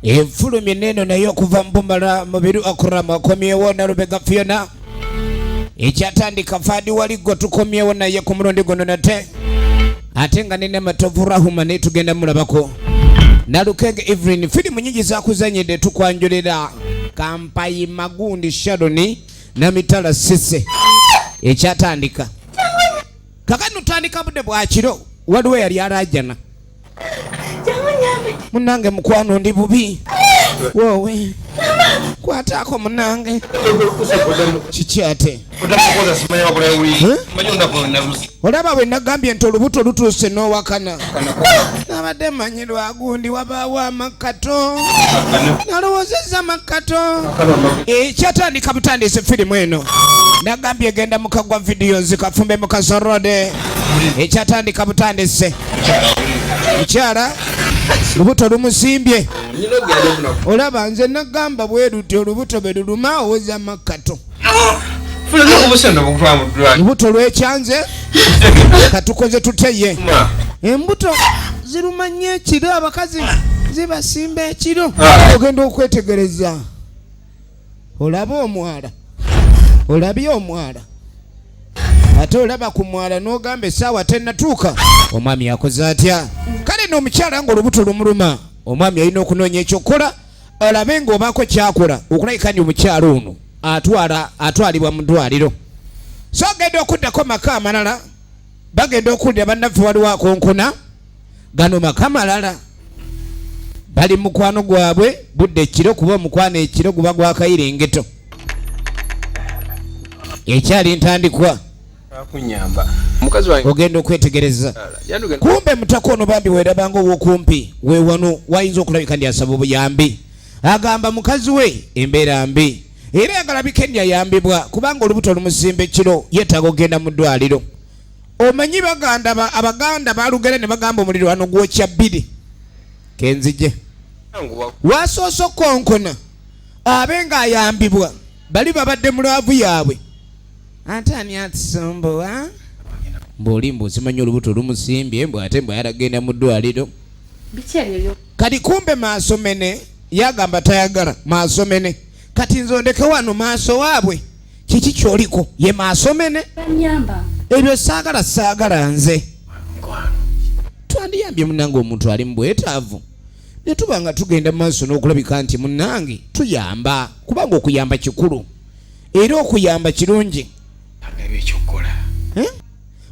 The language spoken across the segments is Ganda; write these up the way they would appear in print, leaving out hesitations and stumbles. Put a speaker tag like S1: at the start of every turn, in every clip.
S1: Enfulumye neno nayo okuva Mpumalanga Mubiru Akurama akomyewo na Lubega Fiona. Ekyatandika Fadi Waligo tukomyewo naye ku mulundi guno nate. Ate nga nene Matovu Rahuma ne tugenda mulabako. Nalukenge Evelyn filimu nyingi zakuzanyidde tukwanjulira. Kampayi Magundi Shadoni na Mitala Sise. Ekyatandika. Kakano tandika budde bwakiro waliwo yali arajana. Munange mukwano ndi bubi. Wowe. Kwatako munange. Kikyate. Olaba bwe nagambye nti olubuto lutuuse n'owakana. Nabadde manyirwa agundi wabaawo amakato. Nalowoozezza amakato. Kyatandika butandise firimu eno. Nagambye genda mukagwa videos kafumbe mukasorode. Ekyatandika butandise. Mukyala lubuto lumusimbye. Olaba nze nagamba bweruti olubuto bwe luluma oweza amakato. Lubuto lwekyanze katukoze tuteye. Embuto ziruma nnyo ekiro abakazi zibasimba ekiro. Ogenda okwetegereza. Olaba omwala. Olabye omwala. Ate olaba ku mwala n'ogamba essaawa tennatuuka. Omwami yakoze atya? Kale n'omukyala ng'olubuto lumuluma. Omwami alina okunoonya ekyokukola olabe ng'obaako kyakola okulabika nti omukyala ono atwalibwa mu ddwaliro. So genda okuddako maka amalala. Bagenda okuddira bannaffe waliwo akonkona. Gano maka malala. Bali mukwano gwabwe budde ekiro kuba omukwano ekiro guba gwakayirengeto. Ekyali ntandikwa.
S2: Mukazi wange
S1: ogenda okwetegereza. Kumbe mutako ono bambi weerabanga ow'okumpi weewano wayinza okulabika ndi asaba obuyambi. Agamba mukazi we embeera mbi era yagalabika ndi ayambibwa kubanga olubuto lumusimba ekiro yeetaaga ogenda mu ddwaliro. Omanyi Abaganda baalugere ne bagamba omuliro wano gwokya bbiri. Kenzije wasoose okkonkona abe ng'ayambibwa bali babadde mu laavu yaabwe. Antani atisombowa mboli mbuzimanyi olubuto lumusimbye mbw ate mbw yaragenda mu ddwaliro. Kati kumbe maaso mene yagamba tayagala maaso mene. Kati nzondeke wano maaso waabwe kiki kyoliko ye maaso mene. Ebyo saagala nze. Twandiyambye munange omuntu ali mu bwetaavu. Ne tuba nga tugenda maaso n'okulabika nti munange tuyamba kubanga okuyamba kikulu era okuyamba kirungi.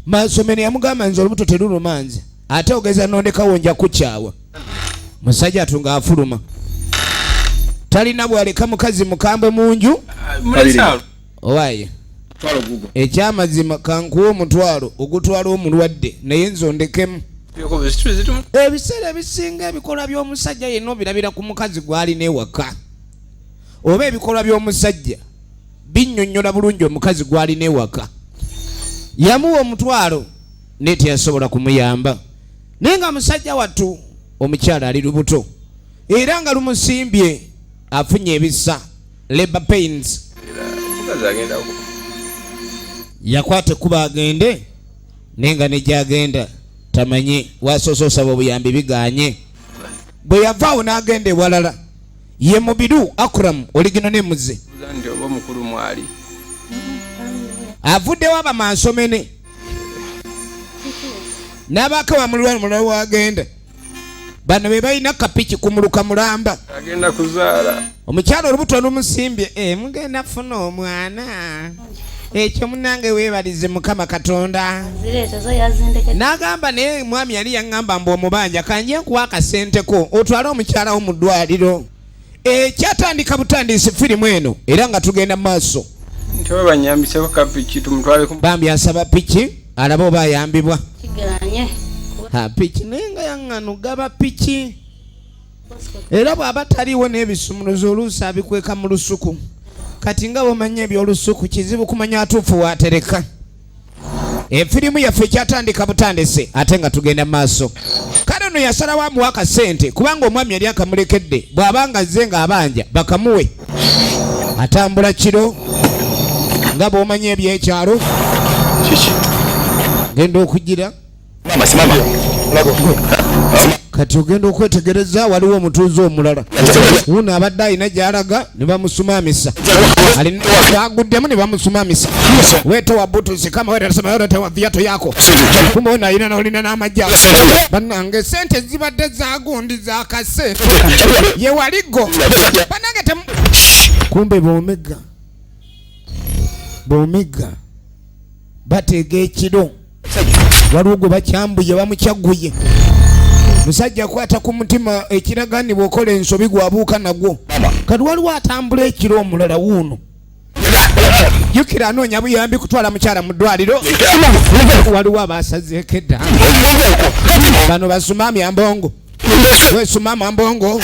S1: Maaso mene yamugamba nze olubuto teruluma nze ate ogeza nondekawo nja kukyawa. Musajja atunga afuluma talina bwaleka mukazi mukambwe munju. Owaye ekyamazima kankuwa omutwalo ogutwala omulwadde naye nzondekemu. Ebiseera ebisinga ebikolwa by'omusajja yenna obirabira ku mukazi gw'alina ewaka oba ebikolwa by'omusajja binnyonnyola bulungi omukazi gw'alina ewaka. Yamuwa omutwalo naye teyasobola kumuyamba. Naye nga musajja wattu omukyala ali lubuto era nga lumusimbye afunye ebisa labor pains. Yakwate kuba agende naye nga ne gyagenda tamanyi wasoose osaba obuyambi biganye. Bwe yavaawo n'agenda ewalala ye Mubiru Akram oligino ne muze avuddewo abamaaso mene n'abaaka bamulwana mulala wagenda. Bano be balina kapiki kumuluka mulamba
S2: agenda kuzaala.
S1: Omukyala olubuto lumusimbye mugenda funa omwana. Ekyo munange weebalize Mukama Katonda. N'agamba naye mwami yali yaŋŋamba mbu omubanja kanje nkuwa akasenteko otwale omukyala wo mu ddwaliro. Kyatandika butandisi firimu eno era nga tugenda mu maaso.
S2: Ntiwe banyambiseko kapiki tumutwale ku
S1: bambi asaba piki alaba oba ayambibwa. Piki naye nga yaŋŋano gaba piki. Era bw'aba taliwo n'ebisumuluzo oluusi abikweka mu lusuku. Kati nga bw'omanyi eby'olusuku kizibu kumanya atuufu waatereka. Efirimu yaffe kyatandika butandise ate nga tugenda mu maaso. Kale ono yasalawo amuwa akasente kubanga omwami yali akamulekedde bw'abanga azze ng'abanja bakamuwe. Atambula kiro nga bw'omanyi ebyekyalo. Genda okugira kati ogenda okwetegereza waliwo omutuuze omulala uno abadde alina gy'alaga ne bamusumamisa aguddemu ne bamusumamisa weetowa butusi kama wetewa viato yako kumbe ono alina nolina n'amajja bannange sente zibadde zagundi zakase ye waligo bannange kumbe bomega bateega ekiro waliwo gwe bakyambuye bamukyaguye musajja kwata ku mutima ekiragani bw'okola ensobi gwabuuka nagwo kati waliwo atambula ekiro omulala wuuno jukira anoonya buyambi kutwala mukyala mu ddwaliro waliwo abasazeeko edda bano basumami ambongo wesumama mbongo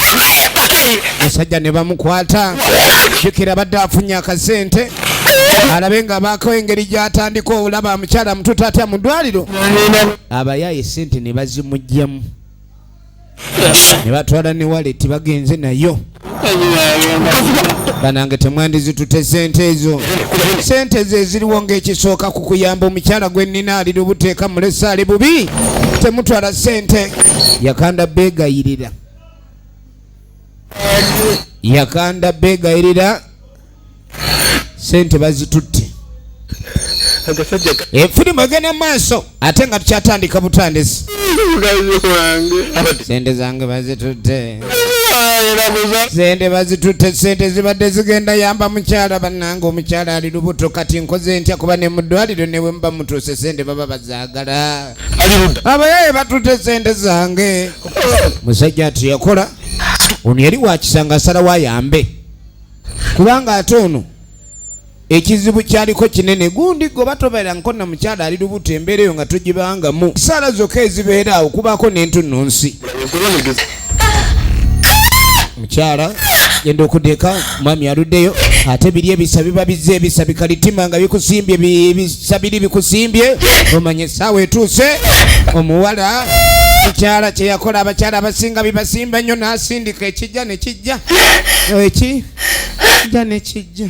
S1: musajja ne bamukwata jukira badde afunye akasente alabe nga baako engeri gy'atandika olaba mukyala mutuuta atya mu ddwaliro abayaye sente ne bazimugyamu ne batwala ne waleti bagenze nayo banange temwandizitute sente ezo eziriwo ng'ekisooka ku kuyamba omukyala gwe nnina ali lubuteeka mulesa ali bubi temutwala sente yakanda beegayirira sente bazitutte efirimu egenda maaso ate nga tukyatandika butandisi sente zange bazitutte sente zibadde zigenda yamba mukyala bannange omukyala ali lubuto kati nkoze ntya kuba ne mu ddwaliro newe muba mutuuse sente baba bazaagala abayaye batutte sente zange musajja ati yakola ono yali wakisanga asalawo ayambe kubanga ate ono ekizibu kyaliko kinene gundi go batobeera nkonna mukyala ali lubuto embeera eyo nga tugibangamu saala zokka ezibeera awo kubaako n'entunnunsi mukyala genda okudeeka mwami aluddeyo ate biri ebisa biba bizze ebisa bikalitima nga bikusimbye ebisa biri bikusimbye omanye essaawa etuuse omuwala mukyala kye yakola abakyala abasinga bibasimba nnyo n'asindika ekijja nekijja ekijja nekijja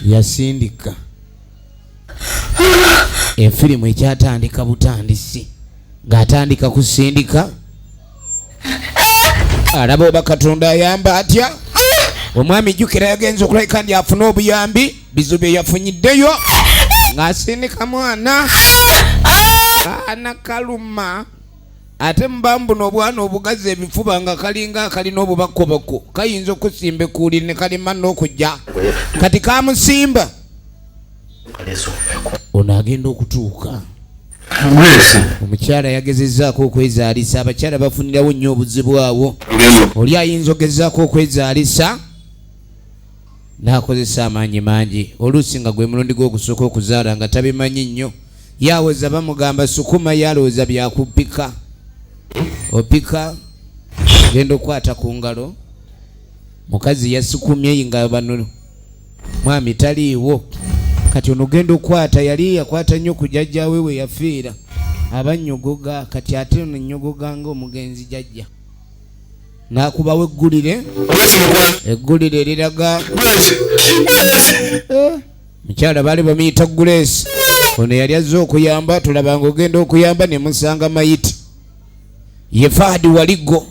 S1: yasindika efirimu ekyatandika butandisi ng'atandika kusindika alaba oba katonda ayamba atya omwami jjukira yagenze okulabika ndi afune obuyambi bizu bye yafunyiddeyo ng'asindika mwana kaluma ate mubambuno obwana obugazi ebifuba nga kalinga akalina obubakobako kayinza okusimba ekuuliri ne kalima n'okujja kati kamusimba ono agenda okutuuka omukyala yagezezzaako okwezaalisa abakyala bafunirawo nnyo obuzibu awo oli ayinza ogezaako okwezaalisa n'akozesa amaanyi mangi oluusi nga gwe mulundi gw'okusooka okuzaala nga tabimanyi nnyo yaweza bamugamba sukuma yalowooza byakupika opika genda okwata ku ngalo mukazi yasukumye nga bano mwami taliiwo kati ono genda okwata yali yakwata nnyo ku jjajjawe we yafiira abannyogoga kati ate ono nnyogoga ng'omugenzi jjajja n'akubawo eggulire eriraga mukyala baali bamuyita Grace ono yali azze okuyamba tulabanga ogenda okuyamba ne musanga mayiti ye Fahadi Waligo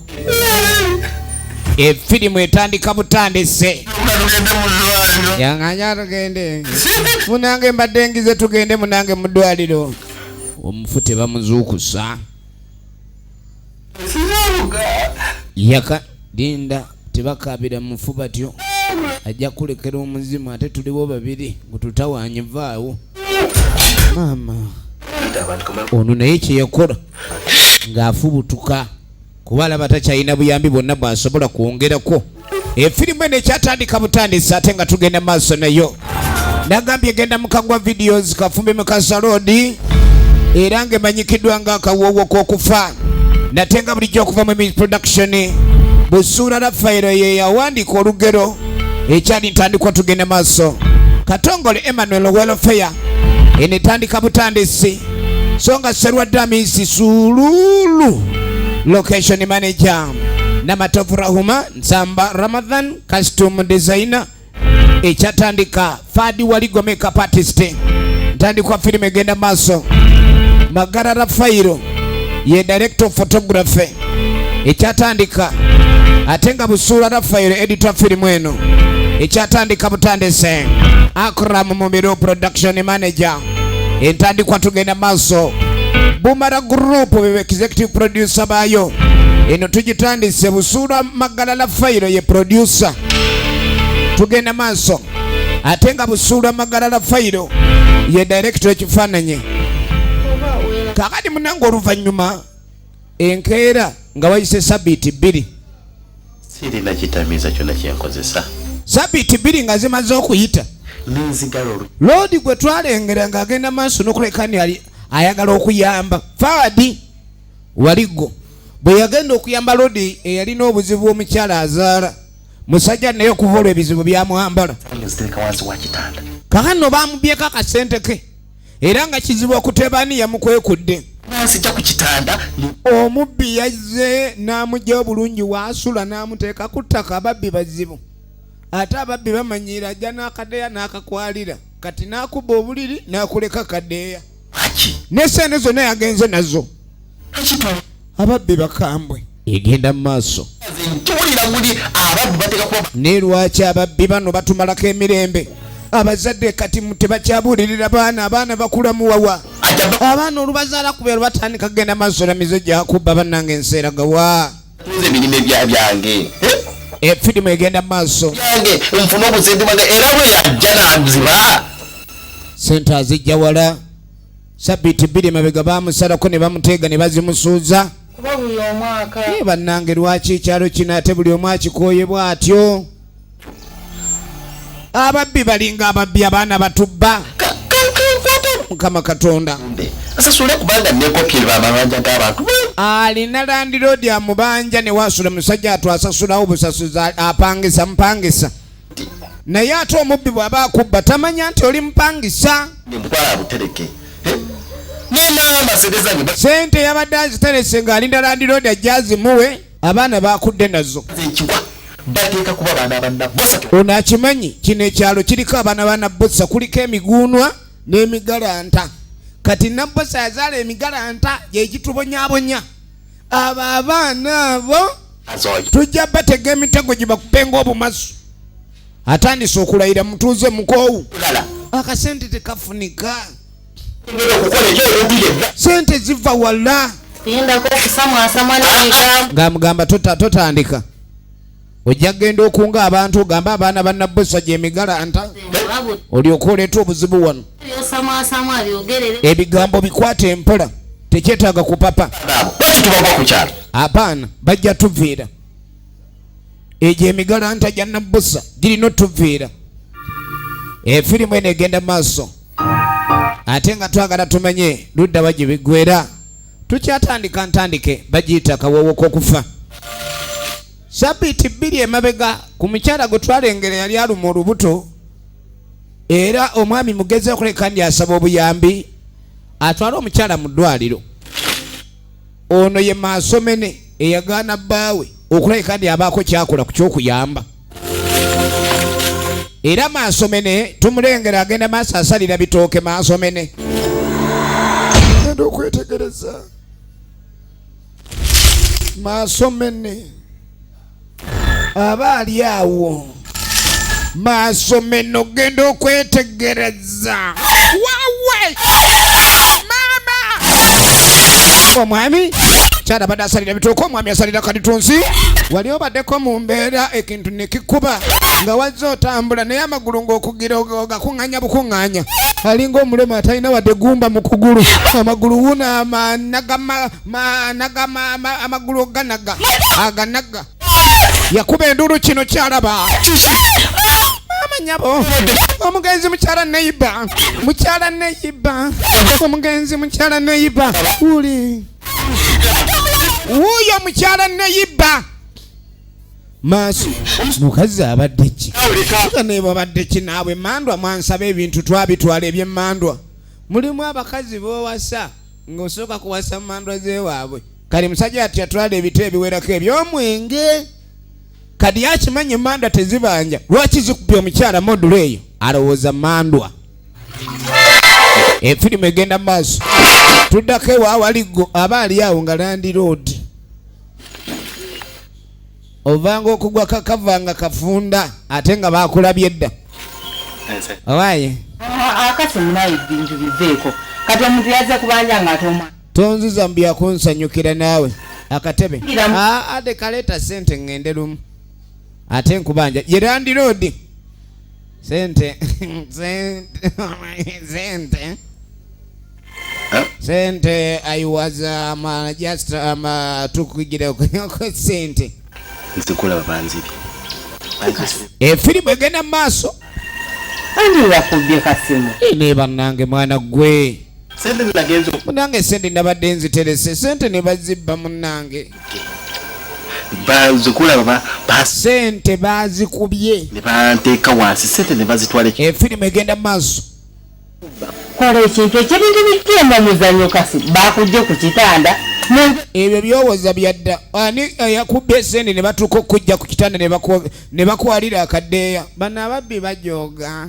S1: efirimu etandika butandise yanganya tugende munange mbadde ngize tugende munange mu ddwaliro omufu tebamuzuukusa yaka linda tebakabira mufu batyo ajja kulekera omuzimu ate tuliwo babiri gututawanyivaawo maama ono naye kyeyakola ng'afubutuka kuba alaba takyalina buyambi bwonna bw'asobola kwongerako efirimu eno ekyatandika butandisi ate nga tugenda maaso nayo nagambye genda mukagwa videos Kafumbi Mukasa Road era ng'emanyikiddwa ng'akawoowo k'okufa nate nga bulijjo okuva mu production Busuula Rafaelo ye yawandiika olugero ekyali ntandikwa tugenda maaso Katongole Emmanuel Welfare eno etandika butandisi Songa Serwadde Amisi Sululu location manager Namatovu Rahuma Nsamba Ramadhan costume designer ekyatandika Fahadi Waligo makeup artist ntandikwa filime egenda maaso Magara Rafaelo ye director of photography ekyatandika ate nga Busuula Raffaele editor film eno ekyatandika butandise Akram Mumiro production manager entandikwa tugenda maaso Bumara Group bebe executive producer bayo eno tugitandise Busuula Magala Raffaele ye producer tugenda maaso ate nga Busuula Magala Raffaele ye director ekifaananyi kakati munange oluvannyuma enkeera nga wayise sabbiiti 2
S3: sirina kitamiiza kyonna kyenkozesa
S1: sabbiiti 2 nga zimaze okuyita
S3: n'enzigalo
S1: loodi gwe twalengera ng'agenda maaso n'okulekani ayagala okuyamba Fawadi Waligo bwe yagenda okuyamba loodi eyalina obuzibu omukyala azaala musajja naye okuva olwo ebizibu byamuhambala
S3: zitereka wansi wa kitanda
S1: kakano baamubyeko akasente ke era nga kizibu okutebani yamukwekudde
S3: sijja ku kitanda
S1: omubbi yazze n'amugya obulungi waasula n'amuteeka ku ttaka ababbi bazibu ate ababbi bamanyira ajja n'akadeeya n'akakwalira kati n'akubba obuliri n'akuleka kadeeya n'esente zonna yagenze nazo ababbi bakambwe egenda mu maaso ne lwaki ababbi bano batumalako emirembe abazadde kati tebakyabuulirira abaana bakula muwawa abaana olubazaala kubeera batandika kugenda maaso na mizo gyakubba bannange enseera gawa
S3: ebirime byange
S1: efirimu egenda maaso
S3: nfuna obusente bwange era bwe yajja nanziba
S1: sente azijja wala sabbiiti 2 mabega baamusalako ne bamuteega ne bazimusuuza
S4: kuba buli omwaka
S1: bannange lwaki ekyalo kino ate buli omu akikooyebwa atyo ababbi balinga ababbi abaana batubba Mukama Katonda
S3: asasule kubanga nekokirwa amabanja g'abantu
S1: alina Land Road amubanja ne wasula musajja atwasasulawo busasuza apangisa mpangisa naye ate omubbi bw'aba akubba tamanya nti oli mpangisa
S3: nemutwala butereke nenamasereza
S1: sente yabadde aziterese ng'alinda Land Road ajja azimuwe abaana bakudde nazo
S3: ekiwa bateeka kuba baana bannabosa
S1: ono akimanyi kino ekyalo kiriko abaana bannabosa kuliko emiguunwa n'emigalanta kati nabbosa yazaala emigalanta gyegitubonyabonya abo abaana abo tujja batega emitego gye bakupenga obumasu atandise okulayira mutuuze mukoowu akasente tekafunika sente ziva wala
S4: yendako okusamwasamwa n'ebigambo
S1: ng'amugamba totandika ojja genda okunga abantu ogamba abaana bannabosa gy'emigalanta olyoka oleeta obuzibu wano
S4: byosamwasamwa byogerere
S1: ebigambo bikwate empola tekyetaaga kupapa abaana bajja tuviira egyo emigalanta gya nabbosa girina otuviira efirimu eno egenda maaso ate nga twagala tumanye ludda bagye biggwera tukyatandika ntandike bagiyita akawoowo k'okufa sabbiiti 2 emabega ku mukyala gwe twalengera yali aluma olubuto era omwami mugezi okuleka ndi asaba obuyambi atwala omukyala mu ddwaliro ono ye Maasomene eyagaana bbaawe okuleka ndi abaako kyakola ku kyokuyamba era Maasomene tumulengera agenda maaso asalira bitooke Maasomene genda okwetegereza Maasomene aba ali awo Maasomene genda okwetegereza wawe mama omwami kyala badde asalira bitooke omwami asalira kalitunsi wali obaddeko mu mbeera ekintu ne kikuba nga wazze otambula naye amagulu ng'okugira ogakuŋŋanya bukuŋŋanya alinga omulema atalina wadde gumba mu kugulu amagulu wuna amagulu oganaga aganaga yakuba endulu kino kyalaba mama nyabo omugenzi mukyala neyiba omugenzi mukyala neyiba uli wuuyo mukyala neyiba maaso mukazi abadde ki neeba abadde ki naabwe mandwa mwansaba ebintu twabitwala ebyemmandwa mulimu abakazi b'owasa ng'osooka kuwasa mandwa zeewaabwe kali musajja ati atwala ebito ebiwerako eby'omwenge kadi yakimanye mandwa tezibanja lwaki zikubye omukyala modulo eyo alowooza mandwa efirimu egenda maaso tuddako ewa Waligo aba ali awo nga Land Road ovanga okugwa kakavanga kafunda ate nga bakulabye dda owaye
S4: akati munayi bintu biveeko kati omuntu yazze kubanja ng'ate omwana
S1: tonziza mu byakunsanyukira naawe akatebe ade kaleeta sente ngende lumu ate nkubanja yerandiroodi sente sente I was just tukugire sente
S3: nzikula babanzibi
S1: firimu egenda mu maaso
S4: andi yakubye kasimu
S1: ne bannange mwana gwe
S3: sente nagenzo
S1: munange sente nabadde nziterese sente ne bazibba munange
S3: bazikula baba
S1: sente bazikubye
S3: ne banteeka wansi sente ne bazitwala
S1: firimu egenda mu maaso
S4: kola ekintu ekibintu bigenda muzanyo kasi bakujje ku kitanda
S1: ebyo byowoza byadda ani yakubye sente ne batuuka okujja ku kitanda ne bakwalira akaddeeya bano ababbi bajooga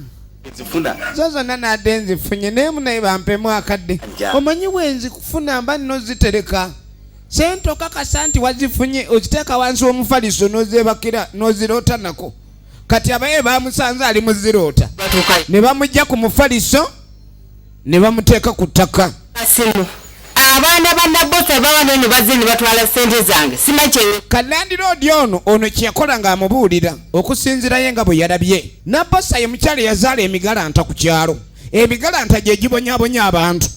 S3: zifuna
S1: zozonna nadde nzifunye naye munaye bampemu akadde omanyi bwenzikufuna mba nozitereka sente okakasa nti wazifunye okiteeka wansi w'omufaliso nozebakira noziroota nako kati abaye bamusanze ali muziroota ne bamujja ku mufaliso ne bamuteeka ku ttaka
S4: kasimu abaana bannabosa bawana ne bazze ne batwala sente zange simakyeyo
S1: kalandiroodi ono kyeyakola ng'amubuulira okusinziirayo nga bwe yalabye nabbosa ye mukyala yazaala emigalanta ku kyalo emigalanta gye gibonyabonya abantu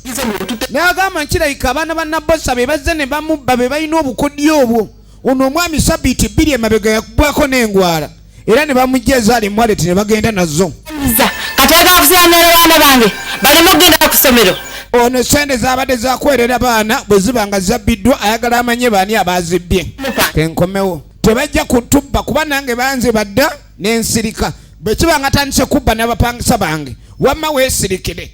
S1: n'agamba nkirayika abaana ba nabbosa be bazze ne bamubba be balina obukodyo obwo ono omwami sabbiiti 2 emabega yakubwako n'engwala era ne bamujja ezaala emwaleti ne bagenda nazo
S4: kati agala kusiyanira abaana bange baleme okugenda ku ssomero
S1: ono sente zabadde zakwerera baana bwe ziba nga zabbiddwa ayagala amanye baani abazibbye kenkomewo tebajja kutubba kuba nange banze badda n'ensirika bwe kiba nga tandise kubba n'abapangisa bange wamma weesirikire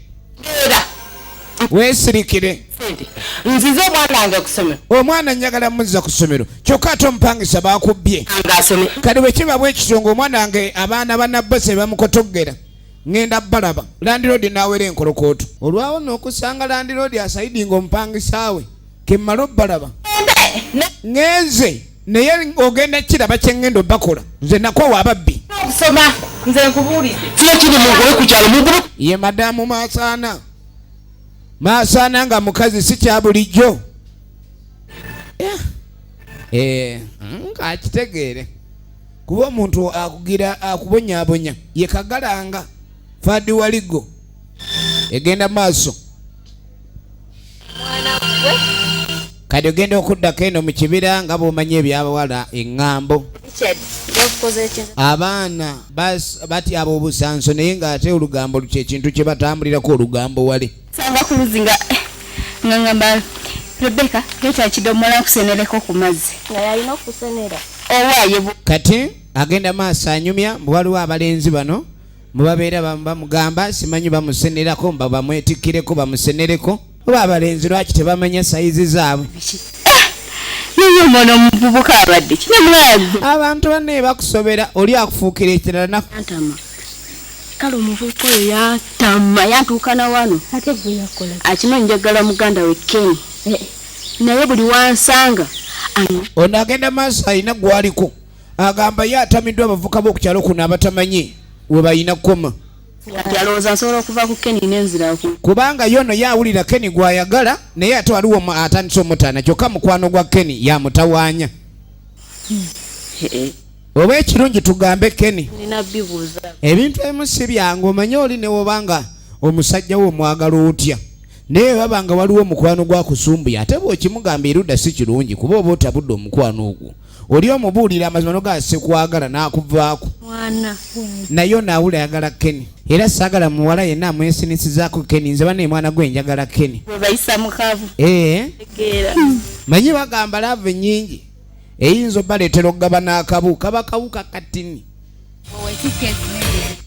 S1: weesirikire
S4: nzize omwana wange ku ssomero
S1: omwana njagala muzza ku ssomero kyokka ate omupangisa bakubbye kati bwe kiba bwekityo omwana wange abaana bannabbosa bamukotoggera ngenda balaba landiroodi naawera enkolokooto olwawo n'okusanga landiroodi asaidinga omupangisa we kemmala obbalaba ngenze naye ogenda kiraba kyengenda obbakola nze nakoowa ababbi
S4: okusoma nze nkubuulidde
S3: kiri mugole ku kyalo mugulu
S1: ye madamu maasaana nga mukazi si kya bulijjo akitegeere kuba omuntu akugira akubonyaabonya ye kagalanga fadi waligo egenda maaso kati ogenda okuddako eno mu kibira nga bw'omanyi ebyabawala eŋŋambo abaana batyaba obusanso naye ng'ate olugambo kyekintu kye batambulirako olugambo wale
S5: sanga ku luzi nga ngamba Rebecca leta kidomola kusenereko ku mazzi nga yalina okusenera owaye
S1: kati agenda maaso anyumya waliwo abalenzi bano mubabeera bamugamba simanyi bamusenerako mba bamwetikkireko bamusenereko oba abalenzi lwaki tebamanya sayizi zaabwe
S5: niyo mwana omuvubuka abadde kinyamulago
S1: abantu banne bakusobera oli akufuukira ekirala naku
S5: antama kale omuvubuka oyo yatama yantuukana wano ate gwe yakola akimanyi njagala muganda we Ken naye buli wansanga
S1: ono agenda maaso alina gwaliko agamba ye atamiddwa abavuka b'okukyalo kuno abatamanyi we balina kukoma
S5: alowooza nsobola okuva ku Ken n'enziraku
S1: kubanga yono yawulira Ken gwayagala naye ate waliwo atandise omutaana kyokka mukwano gwa Ken yamutawaanya oba ekirungi tugambe Ken
S5: nina bibuuza
S1: ebintu ebimu si byange omanye oli ne wobanga omusajja wo omwagala otya naye babanga waliwo omukwano gwakusumbuya ate bw'okimugamba erudda si kirungi kuba oba otabudde omukwano ogwo oli omubuulira amazima gasikwagala n'akuvaako naye onaawula ayagala Ken era saagala muwala yenna amwesinisizaako Ken nze bane mwana gwe njagala Ken
S5: bayisa mukaavu
S1: manyi bagamba laavu ennyingi eyinza obbaleetera okugaba n'akabu kaba kawuka katini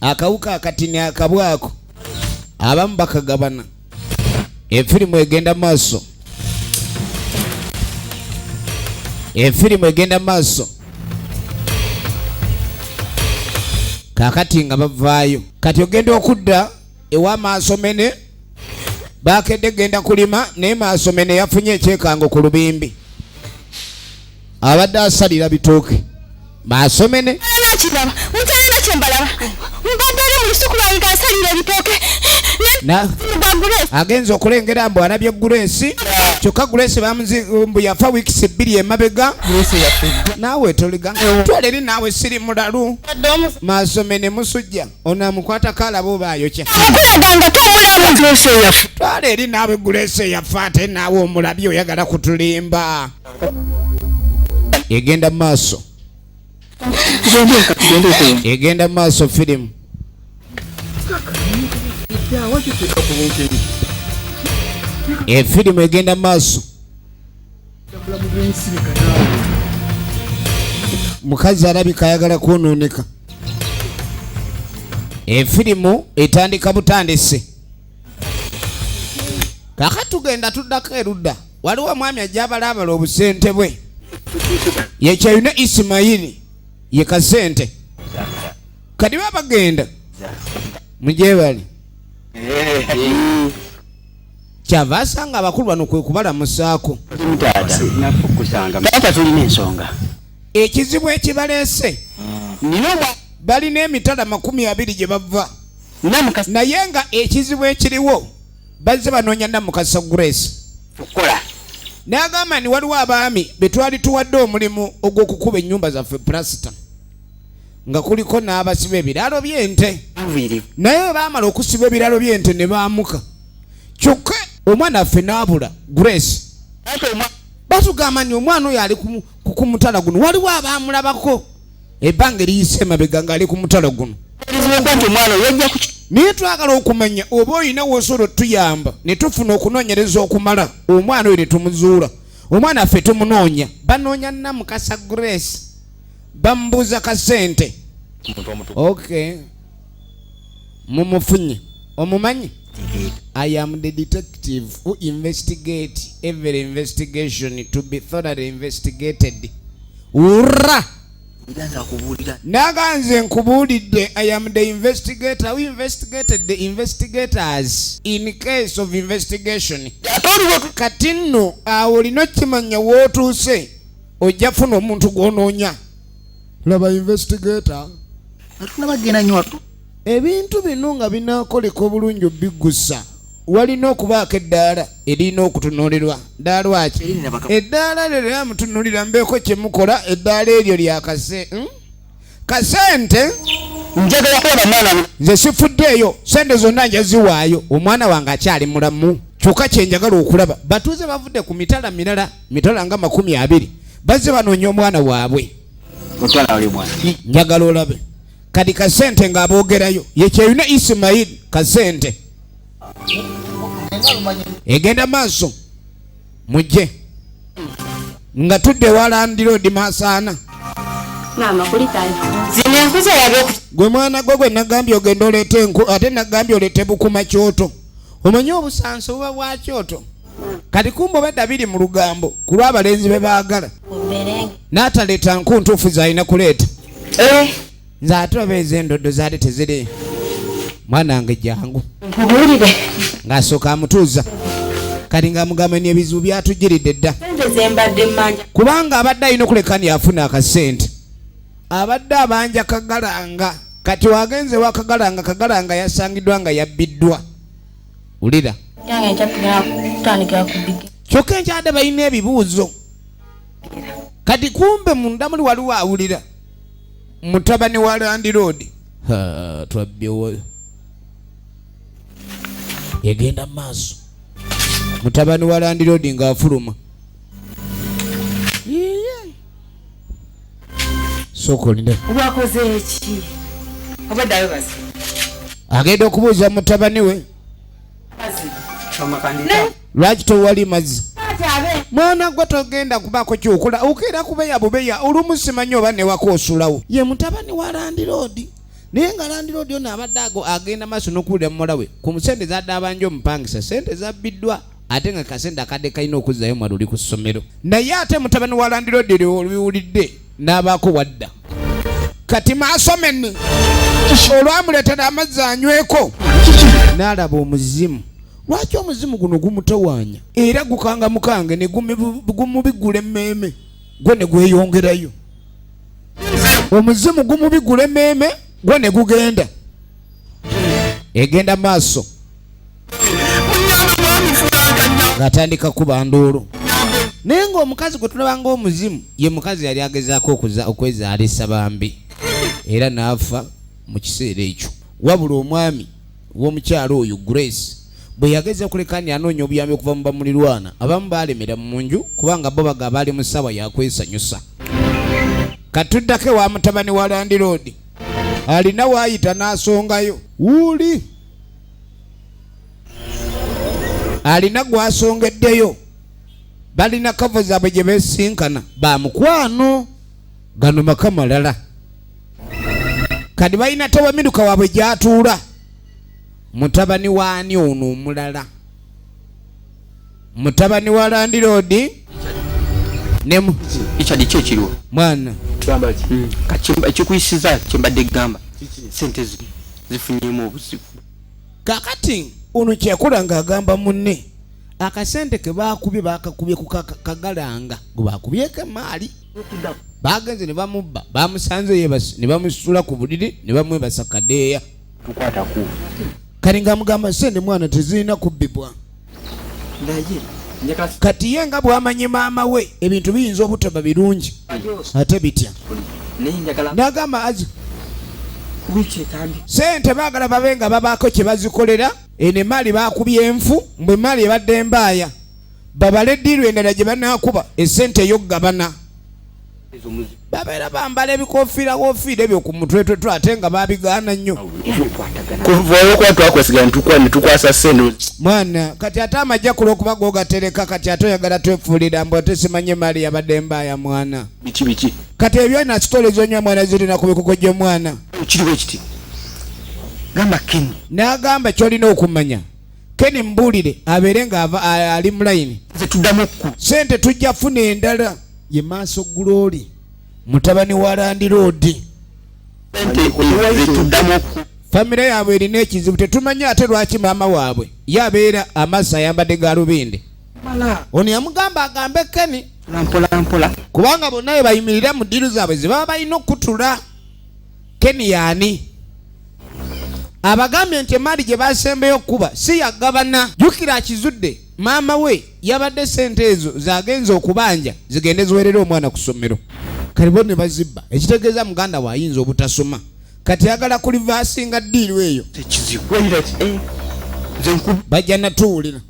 S1: akawuka akatini akabwako abamu bakagabana efirimu egenda maaso efirimu egenda maaso kakati nga bavaayo kati ogenda okudda ewa Maasomene bakedde genda kulima naye Maasomene yafunye ekyekango ku lubimbi abadde asalira bitooke Masomene
S5: kiraba mutalina kyembalaba mbadde mu lusuku lwange asalira ebitooke
S1: na agenza okulengera mbu alabye Grace kyokka Grace mbu yafa wiikisi 2 emabega naawe toliga twala eri naawe siri mulalu Masomene musujja onaamukwata kalaba oba ayokya twala eri naawe Grace yafa ate naawe omulabye oyagala kutulimba egenda maaso egenda maaso firimu efirimu egenda maaso mukazi alabika ayagala kwonooneka efirimu etandika butandise kaka tugenda tuddako erudda waliwo mwami ajabalaabala obusente bwe yekyayuna Isimayiri ye kasente kati babagenda mujebali kyava asanga abakulu bano kwe kubalamusaako
S4: tulina ensonga
S1: ekizibu ekibaleese balina emitala 20 gye bava naye nga ekizibu ekiriwo bazze banoonya Namukasa Grace n'agamba ni waliwo abaami betwali tuwadde omulimu ogw'okukuba ennyumba zaffe plasita nga kuliko n'abasiba ebiralo by'ente naye baamala okusiba ebiralo by'ente ne baamuka kyokka omwana affe n'abula Grace batugamba ni omwana oyo ali ku mutala guno waliwo abaamulabako ebbanga eriyise emabega ng'ali ku mutala guno niye twagala okumanya oba oyina wosobola tuyamba ne tufuna okunoonyereza okumala omwana oyo ne tumuzuula omwana affe tumunoonya banoonya Namukasa Grace bamubuuza kasente okay mumufunye omumanyi I am the detective who investigate every investigation to be thoroughly investigated urra naganze nkubuulidde I am the investigator who investigated the investigators in case of investigation kati nno olina okimanya wootuuse ojja funa omuntu gw'onoonya laba investigator ebintu bino nga binaakoleka obulungi obigusa walina okubaako eddaala erina okutunuulirwa ddaala ki eddaala lyo lyamutunuulira mbeeko kyemukola eddaala eryo lya kasente njagala kulaba mwana nze sifuddeeyo sente zonna njaziwaayo omwana wange akyali mulamu kyokka kyenjagala okulaba batuuze bavudde ku mitala mirala mitala nga 20 bazze banoonya omwana waabwe njagala olabe kati kasente ng'aboogerayo yekyeyuna Isimayiri kasente egenda maaso mujje nga tudde walandirodi Masaana gwe mwana gwe nagambye ogenda oleete enku ate nagambye oleete Bukuma Kyoto omanyi obusanso buba bwa Kyoto kati kumba obadda biri mu lugambo ku lw'abalenzi be baagala n'ataleeta nku ntuufu z'alina kuleeta nze ate obeeza endoddo zaali teziri mwana wange jangu ng'asooka amutuuza kati ng'amugamba n'ebizibu byatujiridde dda kubanga abadde alina okulekani afuna akasente abadde abanja Kagalanga kati wagenze wa Kagalanga yasangiddwa nga yabbiddwa ulira kyokka enkyadde balina ebibuuzo kati kumbe munda muli waliwo awulira mutabani wa Landiroodi twabyewo yegenda maaso mutabani wa Landiroodi ng'afuluma sokolinde
S4: obwakoze eki obaddayo basi
S1: agenda okubuuza mutabani we lwaki towali mazzi mwana gwe togenda kubaako kyokula okeera kubeya bubeya olumu simanyi oba newako osulawo ye mutabani wa Landiroodi naye nga Landiroodi ono abadde ago agenda maaso n'okuwulira mumola we ku musente zadde abanja omupangisa sente zabbiddwa ate nga kasente akadde kalina okuzzayo mwali oli ku ssomero naye ate mutabani wa Landiroodi oliwulidde n'abaako wadda kati Masomene olwamuleetera amazzi anyweko n'alaba omuzimu lwaki omuzimu guno gumutawaanya era gukanga mukange ne gumubigula emmeeme gwe ne gweyongerayo omuzimu gumubigula emmeeme gwo ne gugenda egenda maaso ng'atandika kuba nduulu naye ng'omukazi gwe tulaba ng'omuzimu ye mukazi yali agezaako okwezaalisa bambi era n'afa mu kiseera ekyo wabula omwami w'omukyalo oyo Grace bwe yageza okulekani anoonya obuyambi okuva mu bamulirwana abamu baalemera mu nju kubanga bo baga baali mu ssaawa yakwesanyusa katuddako wa mutabani wa Landiroodi alina waayita n'asongayo wuuli alina gw'asongeddeyo balina kavo zaabwe gye beesinkana ba mukwano gano maka malala kati balina tewamiruka waabwe gy'atuula mutabani waani ono omulala mutabani wa Landiroodi ne
S6: ikyali kyekiriwo
S1: mwana
S6: ekikuyisiza kyembadde gamba sente zifunyemu obuzibu
S1: kakati ono kyekula ng'agamba munne akasente ke baakubye bakakubye ku kagalanga gwe baakubyeko emaali bagenze ne bamubba bamusanze yebasi ne bamusitula ku buliri ne bamwebasa kadeeya kati ng'amugamba sente mwana tezirina kubbibwa kati ye nga bw'amanyi maama we ebintu biyinza obutaba birungi ate bitya n'agamba azi sente baagala babe nga babaako kye bazikolera eno emaali baakubye enfu mbwe emaali ebadde embaaya babale eddiirwa endala gye banaakuba essente ey'okugabana babeera bambala ebikoofiira woofiira ebyo ku mutwetwetwe ate nga baabigaana nnyo
S3: kuva twakwasiga netukwasa sente
S1: mwana kati ate amajja kulw'okuba googatereka kati ate oyagala twefuulira mbu ate simanye emaali yabadde embaaya mwana
S3: biki
S1: kati ebyo na sitole z'onywa mwana zirina ku bikuko gy'omwana
S6: kiriwo ekiti gamba Ken
S1: n'agamba ky'olina okumanya Ken mbuulire abeere nga ali mu layini
S6: zetuddamu ku
S1: sente tujja funa endala ye maaso Glory mutabani wa Landiroodi
S6: zetuddamu ku
S1: famire yaabwe erina ekizibu tetumanya ate lwaki maama waabwe yabeera amaaso ayambadde galubindi ono yamugamba agambe Ken
S6: mpola
S1: kubanga bonna bwe bayimirira mu ddiiru zaabwe ze baba balina okutula Ken yaani abagambye nti emaali gye basembeyo okuba si yagabana jjukira akizudde maama we yabadde sente ezo zagenza okubanja zigende ziwerera omwana ku ssomero kati bo ne bazibba ekitegeeza muganda waayinza obutasoma kati yagala kulivaasinga ddiiru eyo bajja natuwulira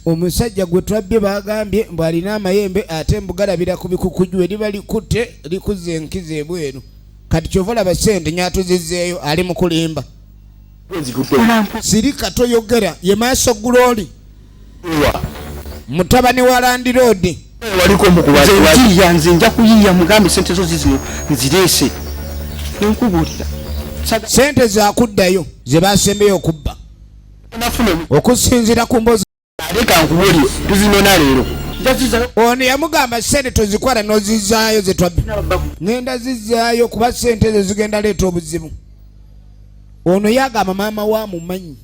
S1: omusajja gwe twabbye bagambye mbu alina amayembe ate mbugalabira ku bikukuju eriba likutte likuzza enkiza ebweru kati kyova olaba sente nyatuzizzeeyo ali mu kulimba sirika toyogera ye maaso Glory mutabani wa Landiroodi
S6: waliko nze nja kuyiiya mugambe sente zo zizino nzireese nenkubuulira
S1: sente zakuddayo ze basembeyo okubba okusinziira ku mbozi
S6: leka nkubuulire tuzinona leero
S1: ono yamugamba sente tozikwala n'ozizaayo ze twabbi ngenda zizaayo kuba sente ezo zigenda leeta obuzibu ono yagamba maama wa mumanyi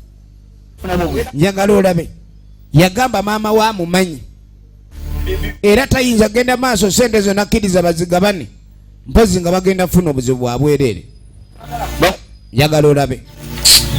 S1: njagala olabe yagamba maama wa mumanyi era tayinza genda maaso sente ezo nakkiriza bazigabane mpozi nga bagenda funa obuzibu bwa bwereere njagala olabe